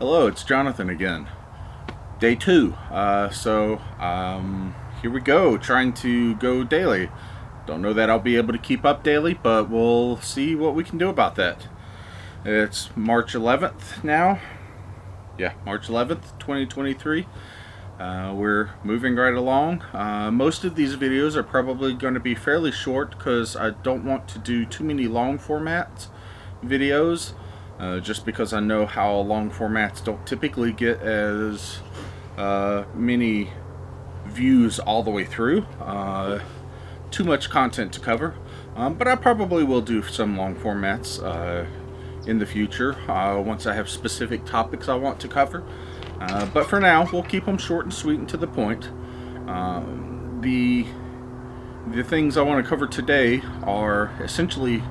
Hello, it's Jonathan again. Day two. Here we go, trying to go daily. Don't know that I'll be able to keep up daily, but we'll see what we can do about that. It's March 11th now. Yeah, March 11th, 2023. We're moving right along. Most of these videos are probably going to be fairly short because I don't want to do too many long format videos. Just because I know how long formats don't typically get as many views all the way through. Too much content to cover. But I probably will do some long formats in the future once I have specific topics I want to cover. But for now, we'll keep them short and sweet and to the point. The things I want to cover today are essentially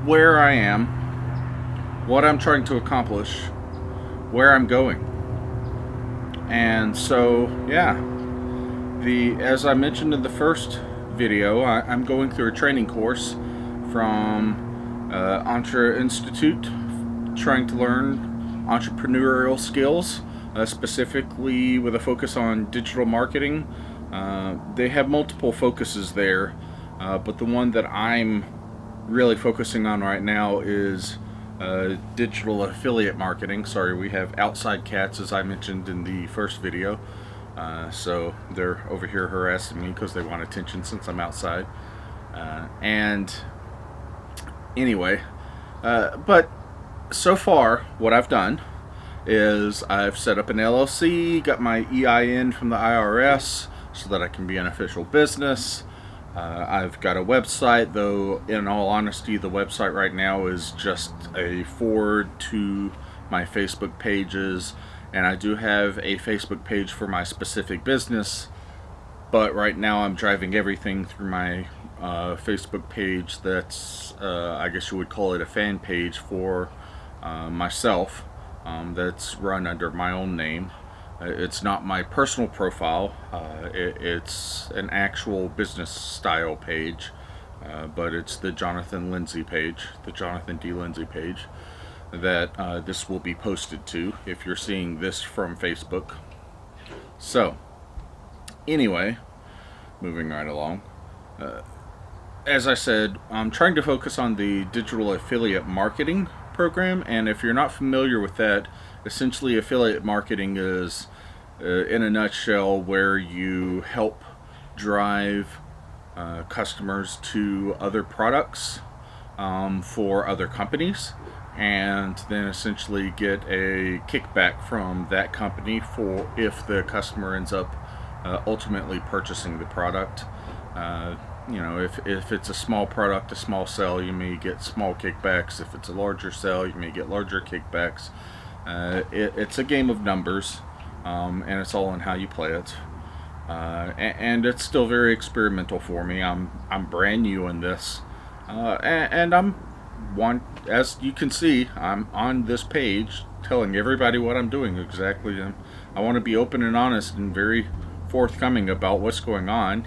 where I am, what I'm trying to accomplish, where I'm going. And so, yeah, as I mentioned in the first video, I'm going through a training course from Entre Institute, trying to learn entrepreneurial skills, specifically with a focus on digital marketing. They have multiple focuses there, but the one that I'm really focusing on right now is digital affiliate marketing. Sorry, we have outside cats, as I mentioned in the first video. So they're over here harassing me because they want attention since I'm outside. And anyway, but so far what I've done is I've set up an LLC, got my EIN from the IRS so that I can be an official business. I've got a website, though in all honesty the website right now is just a forward to my Facebook pages, and I do have a Facebook page for my specific business, but right now I'm driving everything through my Facebook page that's I guess you would call it a fan page for myself, that's run under my own name. It's not my personal profile. It's an actual business style page, but it's the Jonathan Lindsay page, the Jonathan D. Lindsay page, that this will be posted to if you're seeing this from Facebook. So, anyway, moving right along. As I said, I'm trying to focus on the digital affiliate marketing program, and if you're not familiar with that, essentially affiliate marketing is, in a nutshell, where you help drive customers to other products for other companies, and then essentially get a kickback from that company for if the customer ends up ultimately purchasing the product. If it's a small product, a small sale, you may get small kickbacks. If it's a larger sale, you may get larger kickbacks. It's a game of numbers, and it's all in how you play it. And it's still very experimental for me. I'm brand new in this, and as you can see, I'm on this page telling everybody what I'm doing exactly. I want to be open and honest and very forthcoming about what's going on.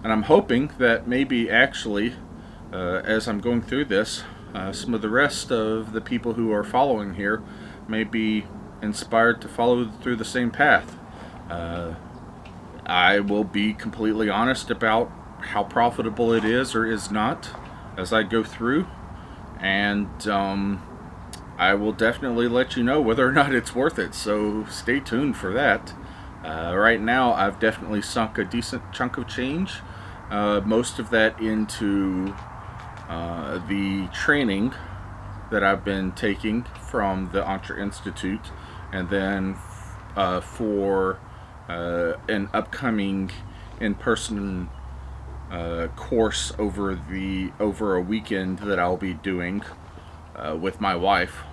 And I'm hoping that maybe actually, as I'm going through this, some of the rest of the people who are following here may be inspired to follow through the same path. I will be completely honest about how profitable it is or is not as I go through, and I will definitely let you know whether or not it's worth it, so stay tuned for that. Right now I've definitely sunk a decent chunk of change, most of that into the training that I've been taking from the Entre Institute, and then for an upcoming in-person course over a weekend that I'll be doing with my wife.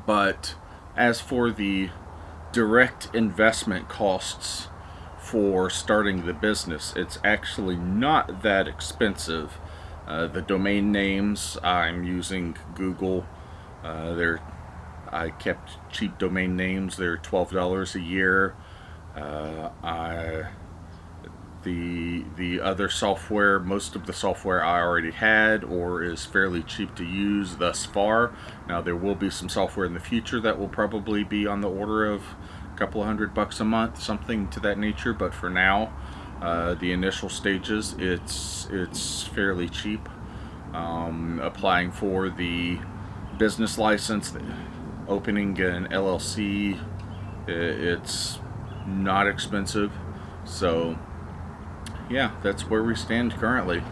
But as for the direct investment costs for starting the business, it's actually not that expensive. The domain names, I'm using Google. I kept cheap domain names. They're $12 a year. The other software, most of the software I already had or is fairly cheap to use thus far. Now there will be some software in the future that will probably be on the order of a couple of $100 a month, something to that nature. But for now, the initial stages, it's fairly cheap. Applying for the business license, opening an LLC, it's not expensive. So yeah, that's where we stand currently.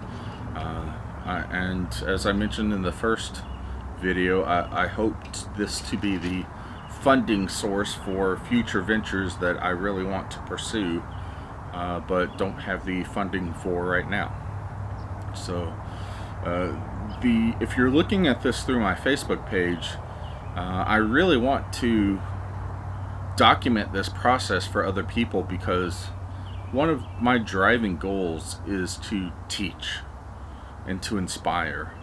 And as I mentioned in the first video, I hoped this to be the funding source for future ventures that I really want to pursue, but don't have the funding for right now. So if you're looking at this through my Facebook page, I really want to document this process for other people, because one of my driving goals is to teach and to inspire.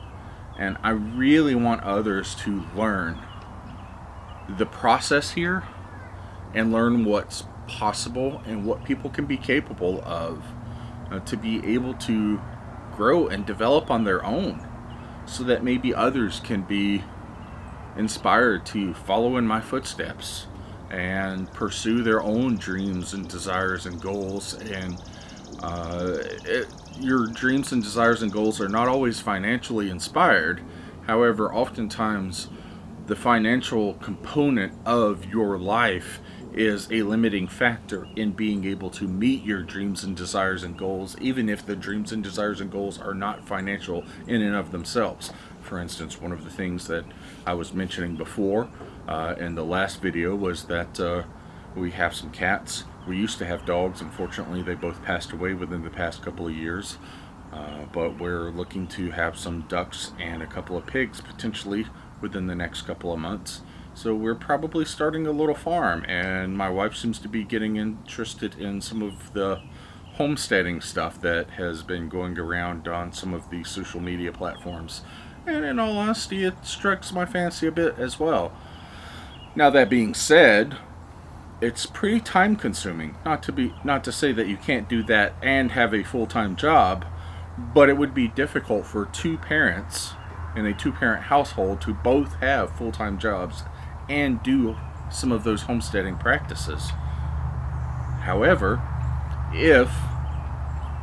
And I really want others to learn the process here and learn what's possible and what people can be capable of, to be able to grow and develop on their own, so that maybe others can be inspired to follow in my footsteps and pursue their own dreams and desires and goals. And your dreams and desires and goals are not always financially inspired. However, oftentimes the financial component of your life is a limiting factor in being able to meet your dreams and desires and goals, even if the dreams and desires and goals are not financial in and of themselves. For instance, one of the things that I was mentioning before in the last video was that we have some cats. We used to have dogs. Unfortunately, they both passed away within the past couple of years. But we're looking to have some ducks and a couple of pigs potentially within the next couple of months. So we're probably starting a little farm, and my wife seems to be getting interested in some of the homesteading stuff that has been going around on some of the social media platforms. And in all honesty, it strikes my fancy a bit as well. Now, that being said, it's pretty time consuming. Not to say that you can't do that and have a full-time job, but it would be difficult for two parents in a two-parent household to both have full-time jobs and do some of those homesteading practices. However, if,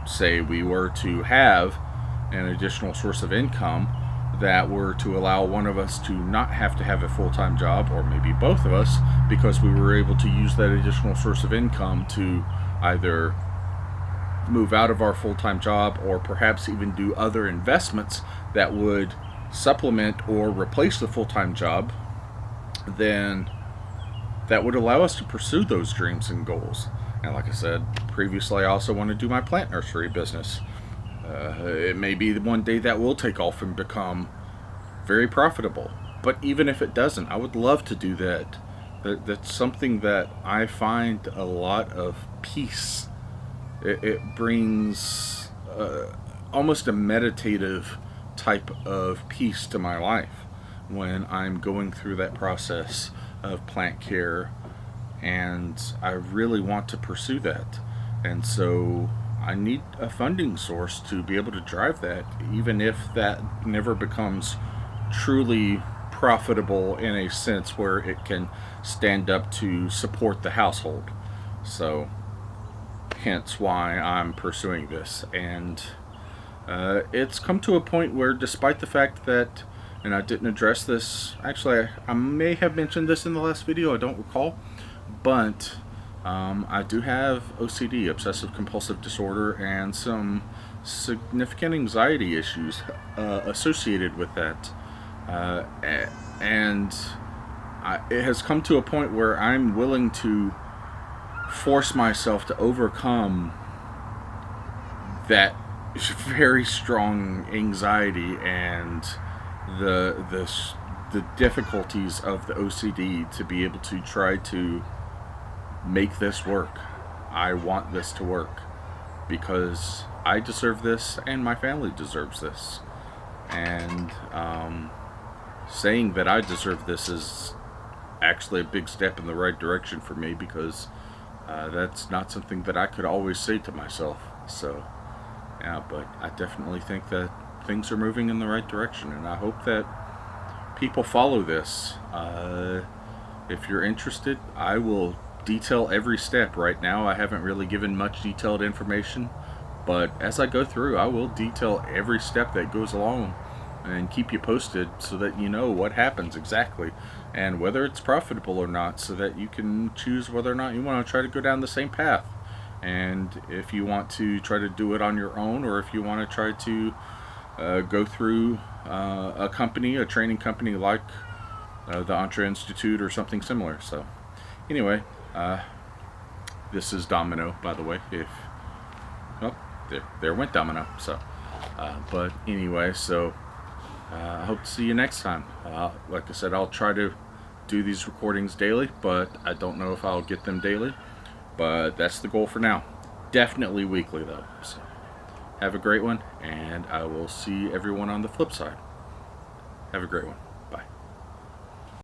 say, we were to have an additional source of income that were to allow one of us to not have to have a full-time job, or maybe both of us, because we were able to use that additional source of income to either move out of our full-time job or perhaps even do other investments that would supplement or replace the full-time job, then that would allow us to pursue those dreams and goals. And like I said previously, I also want to do my plant nursery business. It may be one day that will take off and become very profitable. But even if it doesn't, I would love to do that. That's something that I find a lot of peace. It brings almost a meditative type of peace to my life when I'm going through that process of plant care, and I really want to pursue that. And so I need a funding source to be able to drive that, even if that never becomes truly profitable in a sense where it can stand up to support the household. So hence why I'm pursuing this. And it's come to a point where, despite the fact that, and I didn't address this, actually I may have mentioned this in the last video, I don't recall, but I do have OCD, obsessive compulsive disorder, and some significant anxiety issues associated with that. And it has come to a point where I'm willing to force myself to overcome that very strong anxiety and the difficulties of the OCD to be able to try to make this work. I want this to work because I deserve this and my family deserves this. And saying that I deserve this is actually a big step in the right direction for me, because that's not something that I could always say to myself. So, yeah, but I definitely think that things are moving in the right direction, and I hope that people follow this. If you're interested, I will detail every step. Right now, I haven't really given much detailed information, but as I go through, I will detail every step that goes along and keep you posted so that you know what happens exactly and whether it's profitable or not, so that you can choose whether or not you want to try to go down the same path. And if you want to try to do it on your own, or if you want to try to go through a company, a training company like the Entre Institute or something similar. So, anyway, this is Domino, by the way. If oh, there went Domino. So, but anyway, so I hope to see you next time. Like I said, I'll try to do these recordings daily, but I don't know if I'll get them daily. But that's the goal for now. Definitely weekly, though. So, have a great one, and I will see everyone on the flip side. Have a great one.